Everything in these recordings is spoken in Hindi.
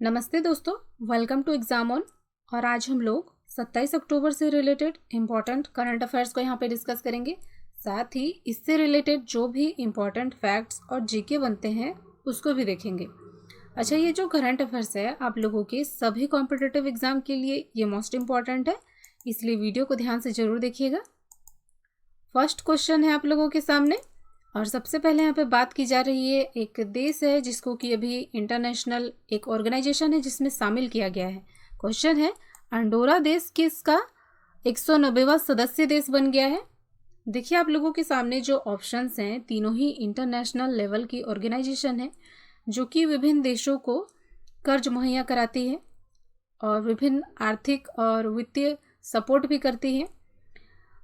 नमस्ते दोस्तों, वेलकम टू एग्जाम ऑन। और आज हम लोग 27 अक्टूबर से रिलेटेड इम्पॉर्टेंट करंट अफेयर्स को यहाँ पे डिस्कस करेंगे। साथ ही इससे रिलेटेड जो भी इम्पॉर्टेंट फैक्ट्स और जीके बनते हैं उसको भी देखेंगे। अच्छा, ये जो करंट अफेयर्स है आप लोगों के सभी कॉम्पिटिटिव एग्जाम के लिए ये मोस्ट इम्पॉर्टेंट है, इसलिए वीडियो को ध्यान से ज़रूर देखिएगा। फर्स्ट क्वेश्चन है आप लोगों के सामने, और सबसे पहले यहाँ पे बात की जा रही है एक देश है जिसको कि अभी इंटरनेशनल एक ऑर्गेनाइजेशन है जिसमें शामिल किया गया है। क्वेश्चन है, अंडोरा देश किसका 190वां सदस्य देश बन गया है। देखिए आप लोगों के सामने जो ऑप्शंस हैं तीनों ही इंटरनेशनल लेवल की ऑर्गेनाइजेशन है जो कि विभिन्न देशों को कर्ज मुहैया कराती है और विभिन्न आर्थिक और वित्तीय सपोर्ट भी करती है।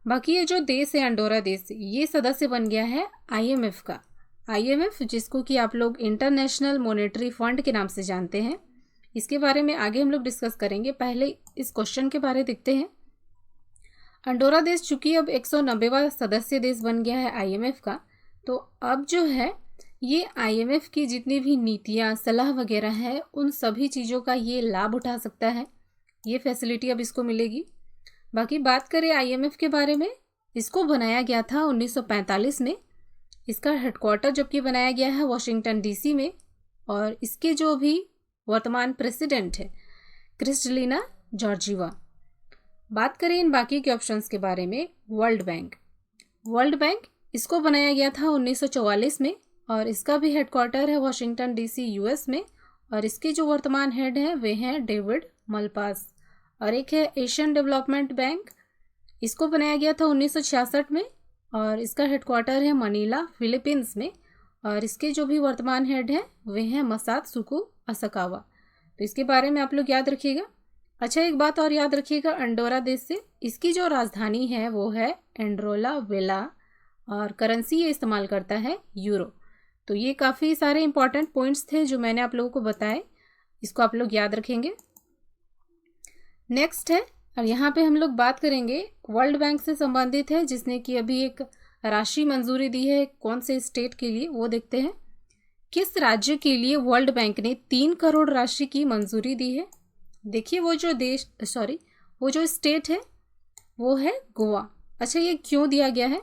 बाकी ये जो देश है अंडोरा देश, ये सदस्य बन गया है आईएमएफ का। आईएमएफ जिसको कि आप लोग इंटरनेशनल मॉनेटरी फंड के नाम से जानते हैं, इसके बारे में आगे हम लोग डिस्कस करेंगे। पहले इस क्वेश्चन के बारे देखते हैं। अंडोरा देश चूंकि अब 190वां सदस्य देश बन गया है आईएमएफ का, तो अब जो है ये आईएमएफ की जितनी भी नीतियाँ सलाह वगैरह है उन सभी चीज़ों का ये लाभ उठा सकता है। ये फैसिलिटी अब इसको मिलेगी। बाकी बात करें आईएमएफ के बारे में, इसको बनाया गया था 1945 में। इसका हेडक्वार्टर जबकि बनाया गया है वॉशिंगटन डीसी में, और इसके जो भी वर्तमान प्रेसिडेंट है क्रिस्टलिना जॉर्जिवा। बात करें इन बाकी के ऑप्शंस के बारे में, वर्ल्ड बैंक इसको बनाया गया था 1944 में, और इसका भी हेडक्वार्टर है वॉशिंगटन डीसी यूएस में, और इसके जो वर्तमान हेड हैं वे हैं डेविड मलपास। और एक है एशियन डेवलपमेंट बैंक, इसको बनाया गया था 1966 में, और इसका हेडक्वार्टर है मनीला फिलीपींस में, और इसके जो भी वर्तमान हेड हैं वे हैं मसात्सुको असाकावा। तो इसके बारे में आप लोग याद रखिएगा। अच्छा, एक बात और याद रखिएगा, अंडोरा देश से इसकी जो राजधानी है वो है एंड्रोला वेला, और करेंसी ये इस्तेमाल करता है यूरो। तो ये काफ़ी सारे इंपॉर्टेंट पॉइंट्स थे जो मैंने आप लोगों को बताए, इसको आप लोग याद रखेंगे। नेक्स्ट है, और यहाँ पे हम लोग बात करेंगे वर्ल्ड बैंक से संबंधित है जिसने कि अभी एक राशि मंजूरी दी है कौन से स्टेट के लिए, वो देखते हैं। किस राज्य के लिए वर्ल्ड बैंक ने 3 करोड़ राशि की मंजूरी दी है। देखिए वो जो स्टेट है वो है गोवा। अच्छा, ये क्यों दिया गया है,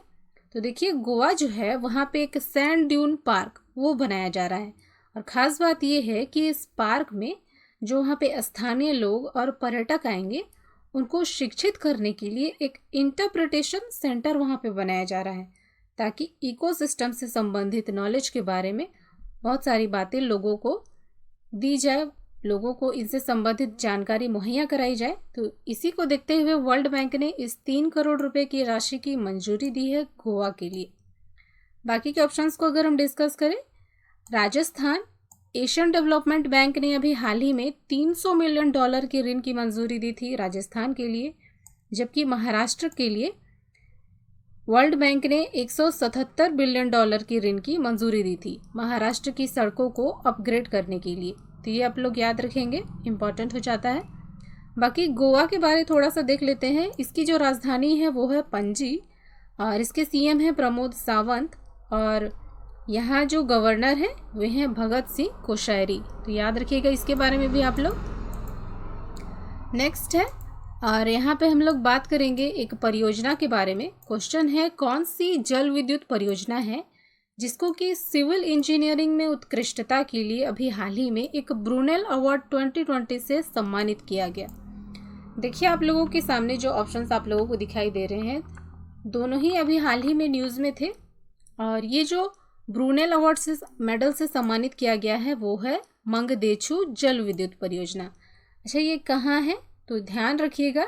तो देखिए गोवा जो है वहाँ पे एक सैंड ड्यून पार्क वो बनाया जा रहा है, और ख़ास बात ये है कि इस पार्क में जो वहाँ पे स्थानीय लोग और पर्यटक आएंगे उनको शिक्षित करने के लिए एक इंटरप्रिटेशन सेंटर वहाँ पे बनाया जा रहा है, ताकि इकोसिस्टम से संबंधित नॉलेज के बारे में बहुत सारी बातें लोगों को दी जाए, लोगों को इनसे संबंधित जानकारी मुहैया कराई जाए। तो इसी को देखते हुए वर्ल्ड बैंक ने इस 3 करोड़ रुपए की राशि की मंजूरी दी है गोवा के लिए। बाकी के ऑप्शंस को अगर हम डिस्कस करें, राजस्थान, एशियन डेवलपमेंट बैंक ने अभी हाल ही में $300 मिलियन के ऋण की मंजूरी दी थी राजस्थान के लिए, जबकि महाराष्ट्र के लिए वर्ल्ड बैंक ने $177 बिलियन की ऋण की मंजूरी दी थी महाराष्ट्र की सड़कों को अपग्रेड करने के लिए। तो ये आप लोग याद रखेंगे, इम्पॉर्टेंट हो जाता है। बाकी गोवा के बारे थोड़ा सा देख लेते हैं। इसकी जो राजधानी है वो है पणजी, और इसके सीएम हैं प्रमोद सावंत, और यहाँ जो गवर्नर हैं वे हैं भगत सिंह कोश्यारी। तो याद रखिएगा इसके बारे में भी आप लोग। नेक्स्ट है, और यहाँ पे हम लोग बात करेंगे एक परियोजना के बारे में। क्वेश्चन है, कौन सी जल विद्युत परियोजना है जिसको कि सिविल इंजीनियरिंग में उत्कृष्टता के लिए अभी हाल ही में एक ब्रूनेल अवार्ड 2020 से सम्मानित किया गया। देखिए आप लोगों के सामने जो ऑप्शंस आप लोगों को दिखाई दे रहे हैं दोनों ही अभी हाल ही में न्यूज़ में थे, और ये जो ब्रूनेल अवार्ड से मेडल से सम्मानित किया गया है वो है मंगदेछू जल विद्युत परियोजना। अच्छा, ये कहाँ है, तो ध्यान रखिएगा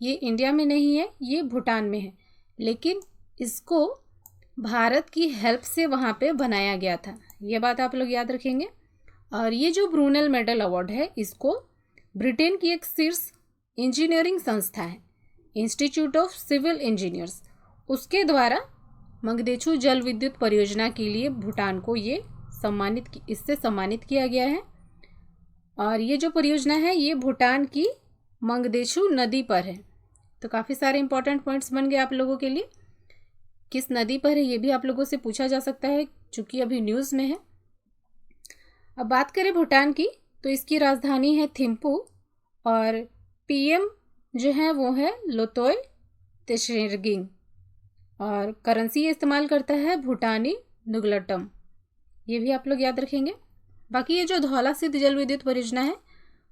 ये इंडिया में नहीं है, ये भूटान में है, लेकिन इसको भारत की हेल्प से वहाँ पे बनाया गया था, ये बात आप लोग याद रखेंगे। और ये जो ब्रूनेल मेडल अवार्ड है इसको ब्रिटेन की एक शीर्ष इंजीनियरिंग संस्था है, इंस्टीट्यूट ऑफ सिविल इंजीनियर्स, उसके द्वारा मंगदेछू जल विद्युत परियोजना के लिए भूटान को इससे सम्मानित किया गया है। और ये जो परियोजना है ये भूटान की मंगदेछू नदी पर है। तो काफ़ी सारे इंपॉर्टेंट पॉइंट्स बन गए आप लोगों के लिए। किस नदी पर है ये भी आप लोगों से पूछा जा सकता है, चूँकि अभी न्यूज़ में है। अब बात करें भूटान की, तो इसकी राजधानी है थिम्पू और पीएम जो है वो है लोतोय त्शेरिंग और करेंसी इस्तेमाल करता है भूटानी नुगलटम। ये भी आप लोग याद रखेंगे। बाकी ये जो धौला सिद्ध जल विद्युत परियोजना है,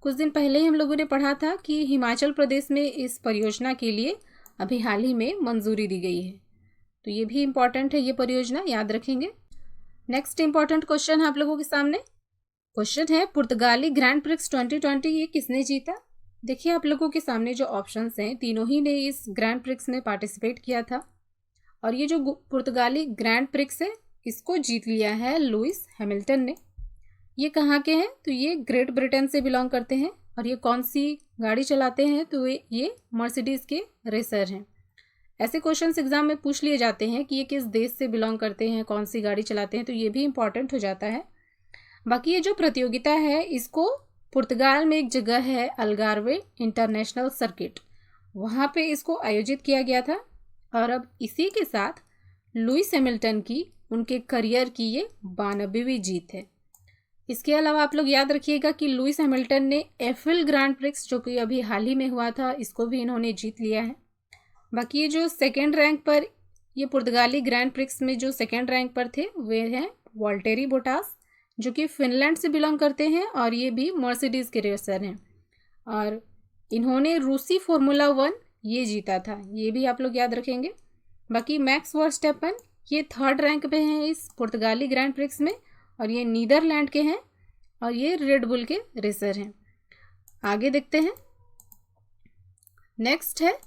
कुछ दिन पहले ही हम लोगों ने पढ़ा था कि हिमाचल प्रदेश में इस परियोजना के लिए अभी हाल ही में मंजूरी दी गई है, तो ये भी इम्पॉर्टेंट है, ये परियोजना याद रखेंगे। नेक्स्ट इम्पॉर्टेंट क्वेश्चन है आप लोगों के सामने। क्वेश्चन है पुर्तगाली ग्रैंड प्रिक्स 2020 ये किसने जीता। देखिए आप लोगों के सामने जो ऑप्शंस हैं, तीनों ही ने इस ग्रैंड प्रिक्स में पार्टिसिपेट किया था और ये जो पुर्तगाली ग्रैंड प्रिक्स है इसको जीत लिया है लुइस हैमिल्टन ने। ये कहाँ के हैं, तो ये ग्रेट ब्रिटेन से बिलोंग करते हैं और ये कौन सी गाड़ी चलाते हैं, तो ये मर्सिडीज़ के रेसर हैं। ऐसे क्वेश्चंस एग्जाम में पूछ लिए जाते हैं कि ये किस देश से बिलोंग करते हैं, कौन सी गाड़ी चलाते हैं, तो ये भी इम्पॉर्टेंट हो जाता है। बाकी ये जो प्रतियोगिता है इसको पुर्तगाल में एक जगह है अल्गार्वे इंटरनेशनल सर्किट, वहाँ पे इसको आयोजित किया गया था और अब इसी के साथ लुइस हैमिल्टन की उनके करियर की ये 92वीं जीत है। इसके अलावा आप लोग याद रखिएगा कि लुइस हैमिल्टन ने एफिल ग्रैंड प्रिक्स जो कि अभी हाल ही में हुआ था इसको भी इन्होंने जीत लिया है। बाकी ये जो सेकेंड रैंक पर, ये पुर्तगाली ग्रैंड प्रिक्स में जो सेकेंड रैंक पर थे वे हैं वॉल्टेरी बोटास जो कि फिनलैंड से बिलोंग करते हैं और ये भी मर्सिडीज़ के रेसर हैं और इन्होंने रूसी फार्मूला 1 ये जीता था, ये भी आप लोग याद रखेंगे। बाकी मैक्स वर्स्टेपन ये थर्ड रैंक पे हैं इस पुर्तगाली ग्रैंड प्रिक्स में और ये नीदरलैंड के हैं और ये रेड बुल के रेसर हैं। आगे देखते हैं। नेक्स्ट है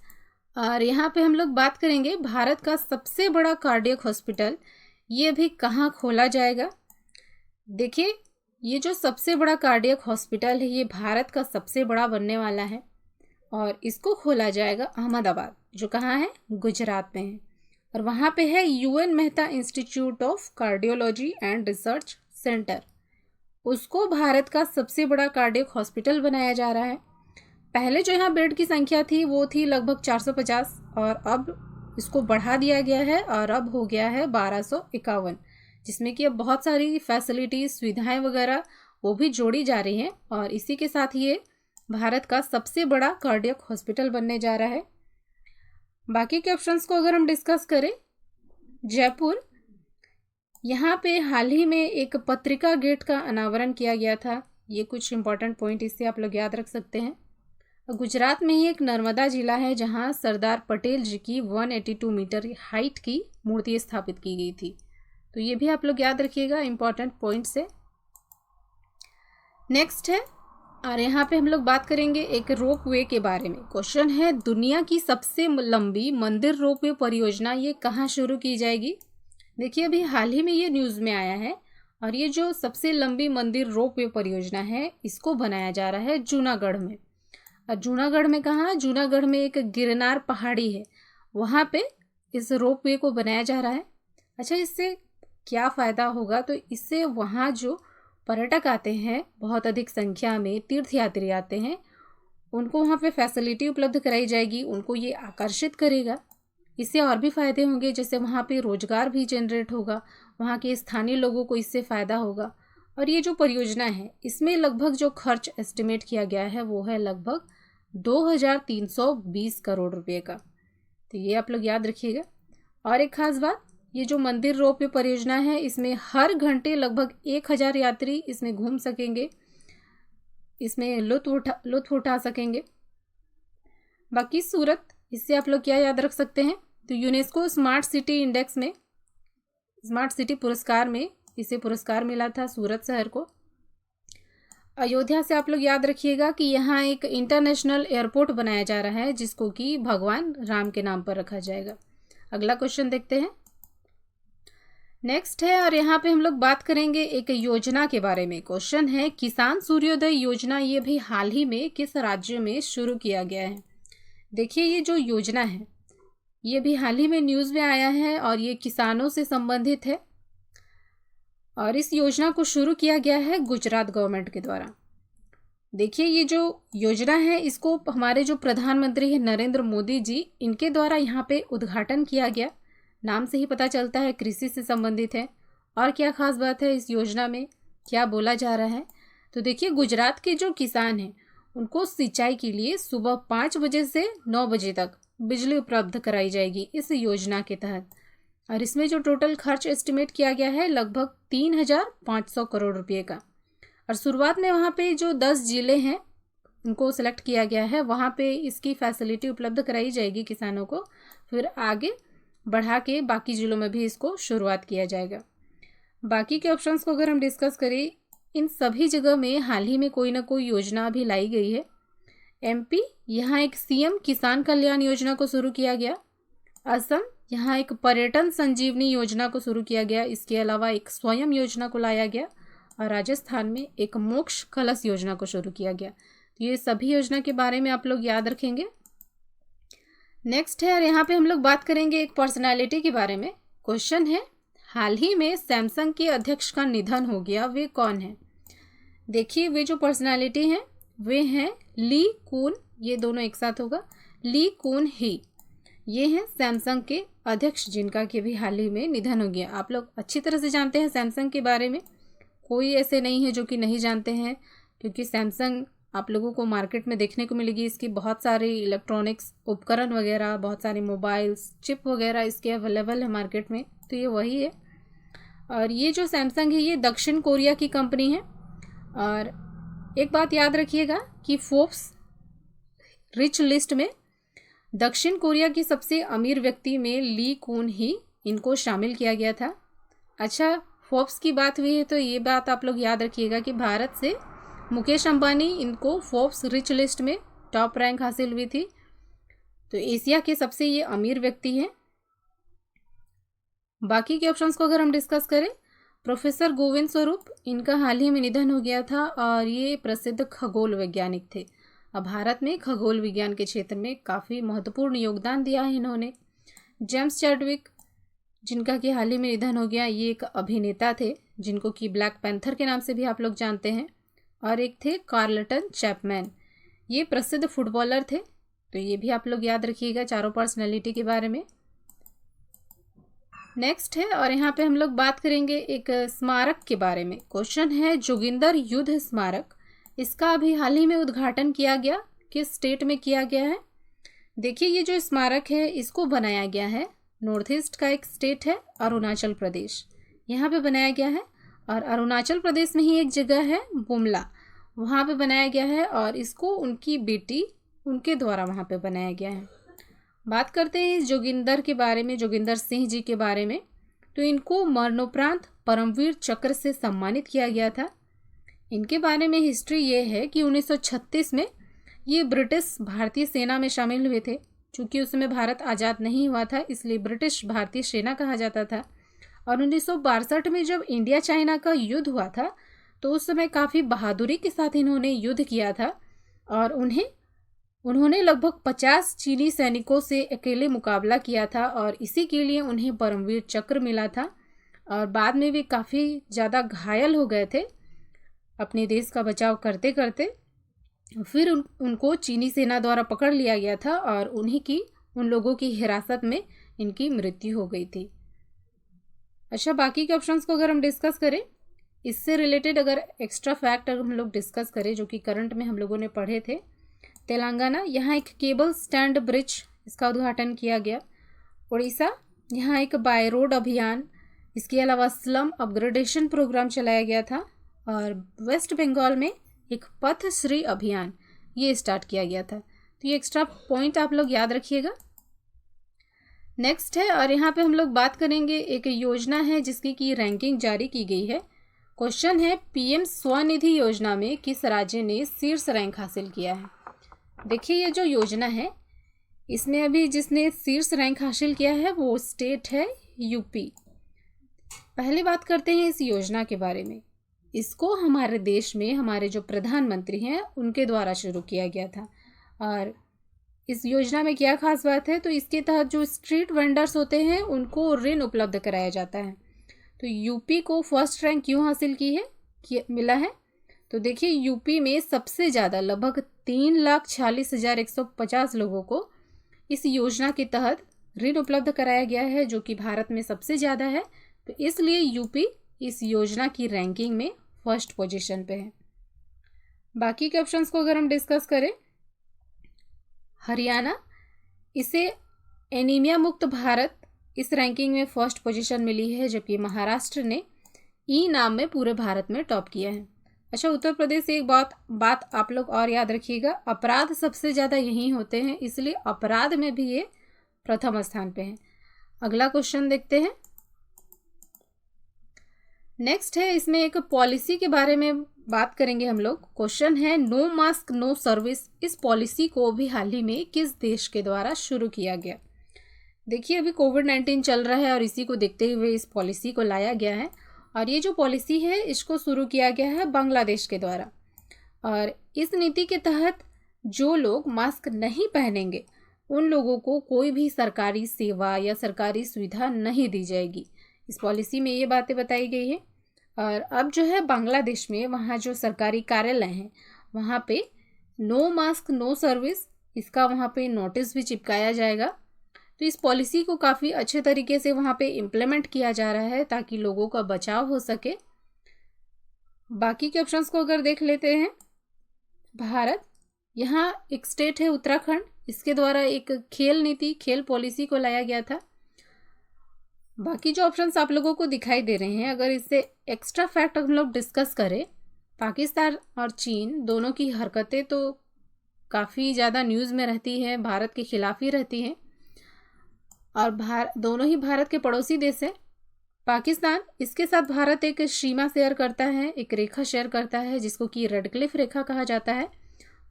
और यहाँ पे हम लोग बात करेंगे भारत का सबसे बड़ा कार्डियक हॉस्पिटल ये भी कहाँ खोला जाएगा। देखिए ये जो सबसे बड़ा कार्डियक हॉस्पिटल है ये भारत का सबसे बड़ा बनने वाला है और इसको खोला जाएगा अहमदाबाद, जो कहाँ है, गुजरात में है और वहाँ पे है UN Mehta institute of cardiology and research centre. उसको भारत का सबसे बड़ा कार्डियक हॉस्पिटल बनाया जा रहा है। पहले जो यहाँ बेड की संख्या थी वो थी लगभग 450 और अब इसको बढ़ा दिया गया है और अब हो गया है 1251, जिसमें कि अब बहुत सारी फैसिलिटीज़ सुविधाएं वगैरह वो भी जोड़ी जा रही हैं और इसी के साथ ये भारत का सबसे बड़ा कार्डियक हॉस्पिटल बनने जा रहा है। बाकी के ऑप्शंस को अगर हम डिस्कस करें, जयपुर, यहाँ पे हाल ही में एक पत्रिका गेट का अनावरण किया गया था, ये कुछ इंपॉर्टेंट पॉइंट इससे आप लोग याद रख सकते हैं। गुजरात में ही एक नर्मदा जिला है जहाँ सरदार पटेल जी की 182 मीटर हाइट की मूर्ति स्थापित की गई थी, तो ये भी आप लोग याद रखिएगा, इंपॉर्टेंट पॉइंट से। नेक्स्ट है और यहाँ पे हम लोग बात करेंगे एक रोप वे के बारे में। क्वेश्चन है दुनिया की सबसे लंबी मंदिर रोप वे परियोजना ये कहाँ शुरू की जाएगी। देखिए अभी हाल ही में ये न्यूज़ में आया है और ये जो सबसे लंबी मंदिर रोप वे परियोजना है इसको बनाया जा रहा है जूनागढ़ में। और जूनागढ़ में कहाँ, जूनागढ़ में एक गिरनार पहाड़ी है, वहाँ पे इस रोप वे को बनाया जा रहा है। अच्छा, इससे क्या फ़ायदा होगा, तो इससे वहाँ जो पर्यटक आते हैं बहुत अधिक संख्या में, तीर्थयात्री आते हैं, उनको वहाँ पे फैसिलिटी उपलब्ध कराई जाएगी, उनको ये आकर्षित करेगा। इससे और भी फ़ायदे होंगे, जैसे वहाँ पे रोज़गार भी जनरेट होगा, वहाँ के स्थानीय लोगों को इससे फ़ायदा होगा। और ये जो परियोजना है इसमें लगभग जो खर्च एस्टिमेट किया गया है वो है लगभग 2320 करोड़ रुपये का, तो ये आप लोग याद रखिएगा। और एक ख़ास बात, ये जो मंदिर रोप वे परियोजना है इसमें हर घंटे लगभग 1000 यात्री इसमें घूम सकेंगे, इसमें लुत्फ़ उठा सकेंगे। बाकी सूरत, इससे आप लोग क्या याद रख सकते हैं, तो यूनेस्को स्मार्ट सिटी इंडेक्स में, स्मार्ट सिटी पुरस्कार में इसे पुरस्कार मिला था सूरत शहर को। अयोध्या से आप लोग याद रखिएगा कि यहाँ एक इंटरनेशनल एयरपोर्ट बनाया जा रहा है जिसको कि भगवान राम के नाम पर रखा जाएगा। अगला क्वेश्चन देखते हैं। नेक्स्ट है और यहाँ पे हम लोग बात करेंगे एक योजना के बारे में। क्वेश्चन है किसान सूर्योदय योजना ये भी हाल ही में किस राज्य में शुरू किया गया है। देखिए ये जो योजना है ये भी हाल ही में न्यूज़ में आया है और ये किसानों से संबंधित है और इस योजना को शुरू किया गया है गुजरात गवर्नमेंट के द्वारा। देखिए ये जो योजना है इसको हमारे जो प्रधानमंत्री हैं नरेंद्र मोदी जी, इनके द्वारा यहाँ पे उद्घाटन किया गया। नाम से ही पता चलता है कृषि से संबंधित है। और क्या खास बात है इस योजना में, क्या बोला जा रहा है, तो देखिए गुजरात के जो किसान हैं उनको सिंचाई के लिए सुबह 5 बजे से 9 बजे तक बिजली उपलब्ध कराई जाएगी इस योजना के तहत। और इसमें जो टोटल खर्च एस्टिमेट किया गया है लगभग 3,500 करोड़ रुपये का। और शुरुआत में वहाँ पे जो 10 जिले हैं उनको सेलेक्ट किया गया है, वहाँ पे इसकी फैसिलिटी उपलब्ध कराई जाएगी किसानों को। फिर आगे बढ़ा के बाकी जिलों में भी इसको शुरुआत किया जाएगा। बाकी के ऑप्शंस को अगर हम डिस्कस करें, इन सभी जगह में हाल ही में कोई ना कोई योजना अभी लाई गई है। एमपी, यहाँ एक सीएम किसान कल्याण योजना को शुरू किया गया। असम, यहाँ एक पर्यटन संजीवनी योजना को शुरू किया गया। इसके अलावा एक स्वयं योजना को लाया गया। और राजस्थान में एक मोक्ष कलश योजना को शुरू किया गया। तो ये सभी योजना के बारे में आप लोग याद रखेंगे। नेक्स्ट है, और यहाँ पे हम लोग बात करेंगे एक पर्सनालिटी के बारे में। क्वेश्चन है, हाल ही में सैमसंग के अध्यक्ष का निधन हो गया, वे कौन है? देखिए वे जो पर्सनालिटी हैं वे हैं ली कून, ये दोनों एक साथ होगा, ली कून ही। ये हैं सैमसंग के अध्यक्ष जिनका कि भी हाल ही में निधन हो गया। आप लोग अच्छी तरह से जानते हैं सैमसंग के बारे में, कोई ऐसे नहीं है जो कि नहीं जानते हैं, क्योंकि सैमसंग आप लोगों को मार्केट में देखने को मिलेगी। इसकी बहुत सारे इलेक्ट्रॉनिक्स उपकरण वगैरह, बहुत सारे मोबाइल्स, चिप वगैरह इसके अवेलेबल है मार्केट में। तो ये वही है। और ये जो सैमसंग है ये दक्षिण कोरिया की कंपनी है। और एक बात याद रखिएगा कि फोर्ब्स रिच लिस्ट में दक्षिण कोरिया की सबसे अमीर व्यक्ति में ली कून ही इनको शामिल किया गया था। अच्छा, फोर्ब्स की बात हुई है तो ये बात आप लोग याद रखिएगा कि भारत से मुकेश अंबानी, इनको फोर्ब्स रिच लिस्ट में टॉप रैंक हासिल हुई थी। तो एशिया के सबसे ये अमीर व्यक्ति हैं। बाकी के ऑप्शंस को अगर हम डिस्कस करें, प्रोफेसर गोविंद स्वरूप, इनका हाल ही में निधन हो गया था और ये प्रसिद्ध खगोल वैज्ञानिक थे। अब भारत में खगोल विज्ञान के क्षेत्र में काफ़ी महत्वपूर्ण योगदान दिया है इन्होंने। जेम्स चैडविक, जिनका कि हाल ही में निधन हो गया, ये एक अभिनेता थे जिनको कि ब्लैक पैंथर के नाम से भी आप लोग जानते हैं। और एक थे कार्लटन चैपमैन, ये प्रसिद्ध फुटबॉलर थे। तो ये भी आप लोग याद रखिएगा चारों पर्सनैलिटी के बारे में। नेक्स्ट है, और यहाँ पे हम लोग बात करेंगे एक स्मारक के बारे में। क्वेश्चन है, जोगिंदर युद्ध स्मारक, इसका अभी हाल ही में उद्घाटन किया गया, किस स्टेट में किया गया है? देखिए ये जो स्मारक है इसको बनाया गया है नॉर्थ ईस्ट का एक स्टेट है अरुणाचल प्रदेश, यहाँ पे बनाया गया है। और अरुणाचल प्रदेश में ही एक जगह है बुमला, वहाँ पे बनाया गया है। और इसको उनकी बेटी उनके द्वारा वहाँ पे बनाया गया है। बात करते हैं इस जोगिंदर के बारे में, जोगिंदर सिंह जी के बारे में। तो इनको मरणोपरांत परमवीर चक्र से सम्मानित किया गया था। इनके बारे में हिस्ट्री ये है कि 1936 में ये ब्रिटिश भारतीय सेना में शामिल हुए थे। चूँकि उस समय भारत आज़ाद नहीं हुआ था, इसलिए ब्रिटिश भारतीय सेना कहा जाता था। और 1962 में जब इंडिया चाइना का युद्ध हुआ था तो उस समय काफ़ी बहादुरी के साथ इन्होंने युद्ध किया था। और उन्होंने लगभग 50 चीनी सैनिकों से अकेले मुकाबला किया था और इसी के लिए उन्हें परमवीर चक्र मिला था। और बाद में वे काफ़ी ज़्यादा घायल हो गए थे अपने देश का बचाव करते करते। फिर उनको चीनी सेना द्वारा पकड़ लिया गया था और उन लोगों की हिरासत में इनकी मृत्यु हो गई थी। अच्छा, बाकी के ऑप्शंस को अगर हम डिस्कस करें, इससे रिलेटेड अगर एक्स्ट्रा फैक्ट अगर हम लोग डिस्कस करें जो कि करंट में हम लोगों ने पढ़े थे, तेलंगाना, यहाँ एक केबल स्टैंड ब्रिज, इसका उद्घाटन किया गया। उड़ीसा, यहाँ एक बाय रोड अभियान, इसके अलावा स्लम अपग्रेडेशन प्रोग्राम चलाया गया था। और वेस्ट बंगाल में एक पथ श्री अभियान ये स्टार्ट किया गया था। तो ये एक्स्ट्रा पॉइंट आप लोग याद रखिएगा। नेक्स्ट है, और यहाँ पे हम लोग बात करेंगे एक योजना है जिसकी की रैंकिंग जारी की गई है। क्वेश्चन है, पीएम स्वनिधि योजना में किस राज्य ने शीर्ष रैंक हासिल किया है? देखिए ये जो योजना है इसमें अभी जिसने शीर्ष रैंक हासिल किया है वो स्टेट है यूपी। पहले बात करते हैं इस योजना के बारे में। इसको हमारे देश में हमारे जो प्रधानमंत्री हैं उनके द्वारा शुरू किया गया था। और इस योजना में क्या खास बात है, तो इसके तहत जो स्ट्रीट वेंडर्स होते हैं उनको ऋण उपलब्ध कराया जाता है। तो यूपी को फर्स्ट रैंक क्यों हासिल मिला है? तो देखिए यूपी में सबसे ज़्यादा लगभग 3,46,150 लोगों को इस योजना के तहत ऋण उपलब्ध कराया गया है, जो कि भारत में सबसे ज़्यादा है। तो इसलिए यूपी इस योजना की रैंकिंग में फर्स्ट पोजीशन पे है। बाकी के ऑप्शंस को अगर हम डिस्कस करें, हरियाणा, इसे एनीमिया मुक्त भारत इस रैंकिंग में फर्स्ट पोजीशन मिली है, जबकि महाराष्ट्र ने ई नाम में पूरे भारत में टॉप किया है। अच्छा, उत्तर प्रदेश से एक बात आप लोग और याद रखिएगा, अपराध सबसे ज़्यादा यहीं होते हैं, इसलिए अपराध में भी ये प्रथम स्थान पे है। अगला क्वेश्चन देखते हैं। नेक्स्ट है, इसमें एक पॉलिसी के बारे में बात करेंगे हम लोग। क्वेश्चन है, नो मास्क नो सर्विस, इस पॉलिसी को भी हाल ही में किस देश के द्वारा शुरू किया गया? देखिए, अभी कोविड-19 चल रहा है और इसी को देखते हुए इस पॉलिसी को लाया गया है, और ये जो पॉलिसी है इसको शुरू किया गया है बांग्लादेश के द्वारा। और इस नीति के तहत जो लोग मास्क नहीं पहनेंगे उन लोगों को कोई भी सरकारी सेवा या सरकारी सुविधा नहीं दी जाएगी। इस पॉलिसी में ये बातें बताई गई है। और अब जो है बांग्लादेश में वहाँ जो सरकारी कार्यालय हैं वहाँ पे नो मास्क नो सर्विस, इसका वहाँ पे नोटिस भी चिपकाया जाएगा। तो इस पॉलिसी को काफ़ी अच्छे तरीके से वहाँ पे इम्प्लीमेंट किया जा रहा है ताकि लोगों का बचाव हो सके। बाकी के ऑप्शंस को अगर देख लेते हैं, भारत, यहाँ एक स्टेट है उत्तराखंड, इसके द्वारा एक खेल नीति, खेल पॉलिसी को लाया गया था। बाकी जो ऑप्शंस आप लोगों को दिखाई दे रहे हैं, अगर इससे एक्स्ट्रा फैक्ट हम लोग डिस्कस करें, पाकिस्तान और चीन दोनों की हरकतें तो काफ़ी ज़्यादा न्यूज़ में रहती हैं, भारत के खिलाफ ही रहती हैं, और दोनों ही भारत के पड़ोसी देश हैं। पाकिस्तान, इसके साथ भारत एक सीमा शेयर करता है, एक रेखा शेयर करता है जिसको कि रेडक्लिफ रेखा कहा जाता है,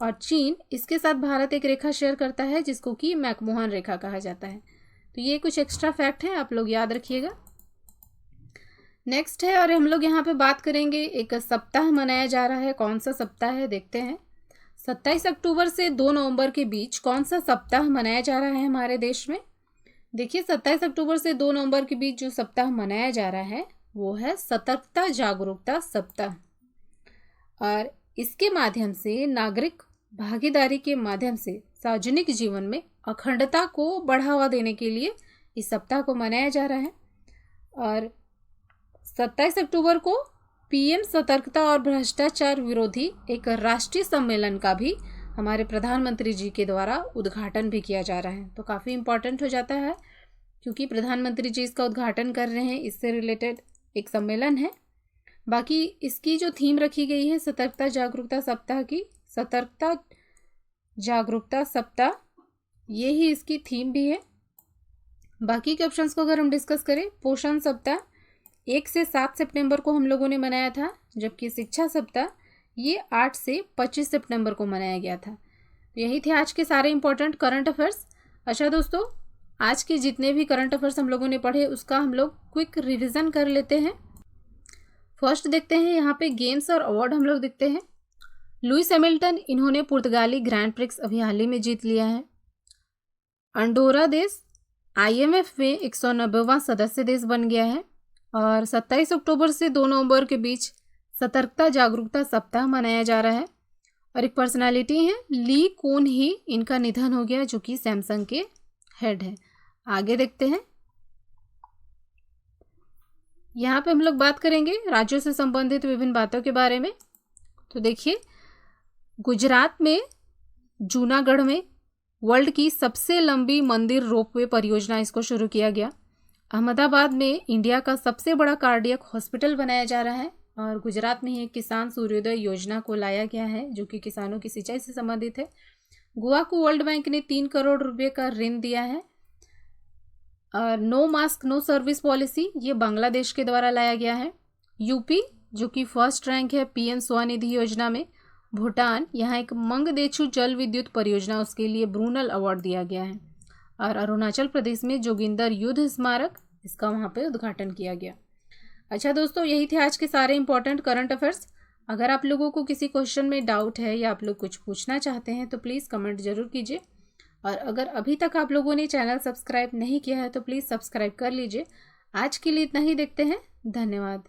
और चीन, इसके साथ भारत एक रेखा शेयर करता है जिसको कि मैकमोहन रेखा कहा जाता है। तो ये कुछ एक्स्ट्रा फैक्ट हैं, आप लोग याद रखिएगा। नेक्स्ट है, और हम लोग यहाँ पे बात करेंगे, एक सप्ताह मनाया जा रहा है। कौन सा सप्ताह है देखते हैं। 27 अक्टूबर से 2 नवंबर के बीच कौन सा सप्ताह मनाया जा रहा है हमारे देश में? देखिए, 27 अक्टूबर से 2 नवंबर के बीच जो सप्ताह मनाया जा रहा है वो है सतर्कता जागरूकता सप्ताह, और इसके माध्यम से नागरिक भागीदारी के माध्यम से सार्वजनिक जीवन में अखंडता को बढ़ावा देने के लिए इस सप्ताह को मनाया जा रहा है। और 27 अक्टूबर को पीएम सतर्कता और भ्रष्टाचार विरोधी एक राष्ट्रीय सम्मेलन का भी हमारे प्रधानमंत्री जी के द्वारा उद्घाटन भी किया जा रहा है। तो काफ़ी इम्पोर्टेंट हो जाता है क्योंकि प्रधानमंत्री जी इसका उद्घाटन कर रहे हैं, इससे रिलेटेड एक सम्मेलन है। बाकी इसकी जो थीम रखी गई है सतर्कता जागरूकता सप्ताह की, सतर्कता जागरूकता सप्ताह, ये ही इसकी थीम भी है। बाकी के ऑप्शंस को अगर हम डिस्कस करें, पोषण सप्ताह 1 से 7 सितंबर को हम लोगों ने मनाया था, जबकि शिक्षा सप्ताह ये 8 से 25 सितंबर को मनाया गया था। तो यही थे आज के सारे इंपॉर्टेंट करंट अफेयर्स। अच्छा दोस्तों, आज के जितने भी करंट अफेयर्स हम लोगों ने पढ़े उसका हम लोग क्विक रिवीजन कर लेते हैं। फर्स्ट देखते हैं, यहाँ पे गेम्स और अवार्ड हम लोग देखते हैं। लुइस हैमिल्टन, इन्होंने पुर्तगाली ग्रैंड प्रिक्स अभी हाल ही में जीत लिया है। अंडोरा देश IMF में 190वां सदस्य देश बन गया है। और 27 अक्टूबर से 2 नवंबर के बीच सतर्कता जागरूकता सप्ताह मनाया जा रहा है। और एक पर्सनालिटी है ली कून ही, इनका निधन हो गया, जो कि सैमसंग के हेड है। आगे देखते हैं, यहाँ पे हम लोग बात करेंगे राज्यों से संबंधित विभिन्न बातों के बारे में। तो देखिए, गुजरात में जूनागढ़ में वर्ल्ड की सबसे लंबी मंदिर रोपवे परियोजना इसको शुरू किया गया। अहमदाबाद में इंडिया का सबसे बड़ा कार्डियक हॉस्पिटल बनाया जा रहा है। और गुजरात में ही एक किसान सूर्योदय योजना को लाया गया है जो कि किसानों की सिंचाई से संबंधित है। गोवा को वर्ल्ड बैंक ने 3 करोड़ रुपए का ऋण दिया है। और no mask no service policy ये बांग्लादेश के द्वारा लाया गया है। यूपी जो कि फर्स्ट रैंक है पीएम स्वनिधि योजना में। भूटान, यहाँ एक मंगदेछू जल विद्युत परियोजना, उसके लिए ब्रूनल अवार्ड दिया गया है। और अरुणाचल प्रदेश में जोगिंदर युद्ध स्मारक, इसका वहाँ पे उद्घाटन किया गया। अच्छा दोस्तों, यही थे आज के सारे इंपॉर्टेंट करंट अफेयर्स। अगर आप लोगों को किसी क्वेश्चन में डाउट है या आप लोग कुछ पूछना चाहते हैं तो प्लीज़ कमेंट ज़रूर कीजिए। और अगर अभी तक आप लोगों ने चैनल सब्सक्राइब नहीं किया है तो प्लीज़ सब्सक्राइब कर लीजिए। आज के लिए इतना ही, देखते हैं, धन्यवाद।